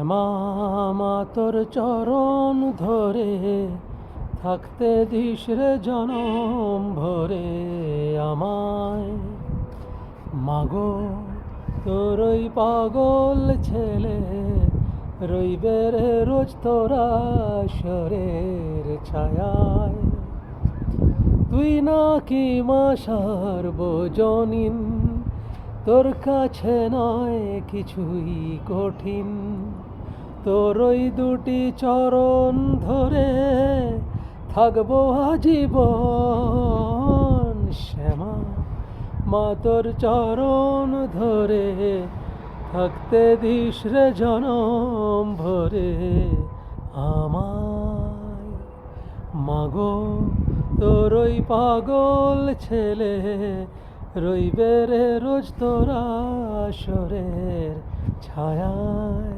শ্যামা মা তোর চরণ ধরে থাকতে দিস রে জনম ভরে আমায়। মাগো তোর ওই পাগল ছেলে রইবে রে রোজ তোরা শরের ছায়ায়। তুই নাকি মা সার্বজনীন, তোর কাছে নয় কিছুই কঠিন। তোর ওই দুটি চরণ ধরে থাকবো আজীবন। শ্যামা মা তোর চরণ ধরে থাকতে দিস রে জনম ভরে আমায়। মাগো তোর ওই পাগল ছেলে রইবে রে রোজ তোরা শরের ছায়ায়।